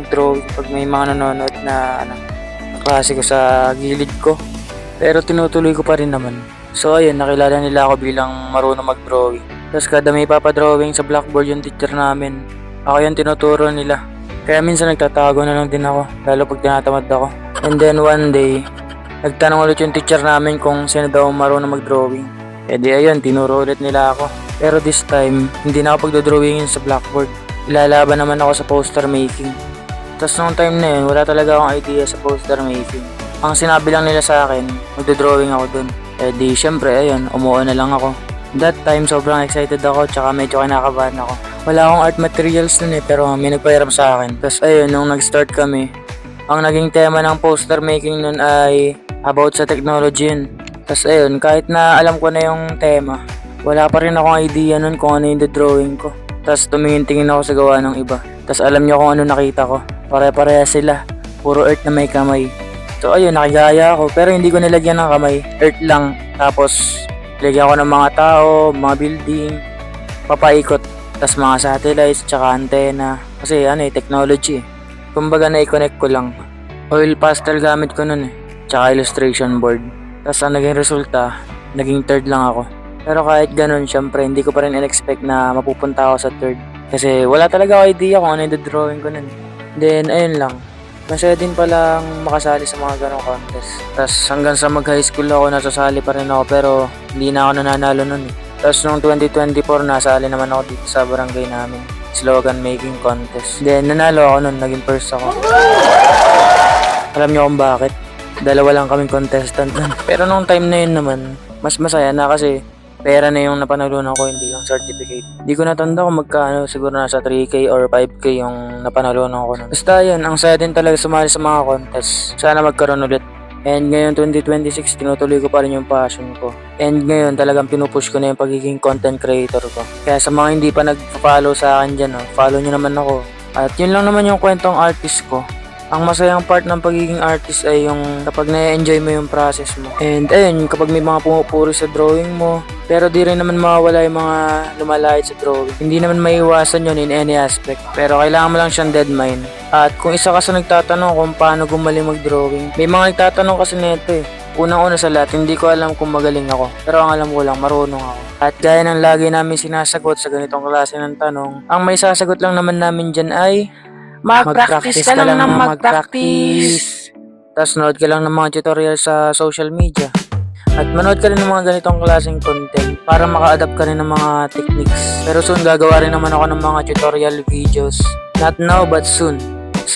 mag-drawing pag may mga nanonood na klase ko sa gilid ko. Pero tinutuloy ko pa rin naman. So ayun, nakilala nila ako bilang marunong mag-drawing. Tapos kada may papadrawing sa blackboard yung teacher namin, ako yung tinuturo nila. Kaya minsan nagtatago na lang din ako, lalo pag tinatamad ako. And then one day, nagtanong ulit yung teacher namin kung sino daw marunong mag-drawing. E di ayun, tinuro ulit nila ako. Pero this time, hindi na ako pagdodrawingin sa blackboard. Ilalaban naman ako sa poster making. Tapos nung time na yun, wala talaga akong idea sa poster making. Ang sinabi lang nila sa akin, magdodrawing ako dun. E di syempre ayun, umuo na lang ako. That time, sobrang excited ako, tsaka medyo kinakabahan ako. Wala akong art materials nun pero may nagpahiram sa akin. Tapos ayun, nung nag-start kami, ang naging tema ng poster making nun ay about sa technology yun. Tapos ayun, kahit na alam ko na yung tema, wala pa rin akong idea nun kung ano yung drawing ko. Tapos tumingin-tingin ako sa gawa ng iba. Tapos alam niyo kung ano nakita ko. Pare-pareha sila. Puro earth na may kamay. So ayun, nakigaya ako. Pero hindi ko nilagyan ng kamay. Earth lang. Tapos lagyan ko ng mga tao, mga building, papaikot. Tapos mga satellites, tsaka antena. Kasi technology. Kumbaga na-connect ko lang. Oil pastel gamit ko nun Tsaka illustration board. Tapos ang naging resulta, naging third lang ako. Pero kahit ganun, syempre, hindi ko pa rin in-expect na mapupunta ako sa third. Kasi wala talaga ako idea kung ano yung drawing ko nun. Then, ayun lang. Masaya din palang makasali sa mga ganong contest. Tapos hanggang sa mag-high school ako, nasasali pa rin ako. Pero hindi na ako nananalo nun Tapos nung 2024, nasali naman ako dito sa barangay namin. Slogan making contest. Then, nanalo ako nun. Naging first ako. Alam niyo kung bakit? Dalawa lang kaming contestant nun. Pero nung time na yun naman, mas masaya na kasi pera na yung napanalunan ko, hindi yung certificate. Hindi ko natanda kung magkano, siguro nasa 3K or 5K yung napanalunan ko nun. Basta yun, ang saya din talaga sumali sa mga contest. Sana magkaroon ulit. And ngayon 2026, tinutuloy ko pa rin yung passion ko. And ngayon talagang pinupush ko na yung pagiging content creator ko. Kaya sa mga hindi pa nag-follow sa akin dyan, follow nyo naman ako. At yun lang naman yung kwentong artist ko. Ang masayang part ng pagiging artist ay yung kapag na-enjoy mo yung process mo. And ayun, kapag may mga pumupuri sa drawing mo, pero di rin naman mawawala yung mga lumalait sa drawing. Hindi naman maiiwasan yun in any aspect. Pero kailangan mo lang siyang dead mind. At kung isa ka sa nagtatanong kung paano gumaling mag-drawing, may mga nagtatanong kasi nito Unang-una sa lahat, hindi ko alam kung magaling ako. Pero ang alam ko lang, marunong ako. At gaya ng lagi namin sinasagot sa ganitong klase ng tanong, ang may sasagot lang naman namin dyan ay mag-practice ka lang ng mag-practice. Tapos nood ka lang ng mga tutorial sa social media. At manood ka rin ng mga ganitong klaseng content para maka-adapt ka rin ng mga techniques. Pero soon gagawa rin naman ako ng mga tutorial videos. Not now but soon.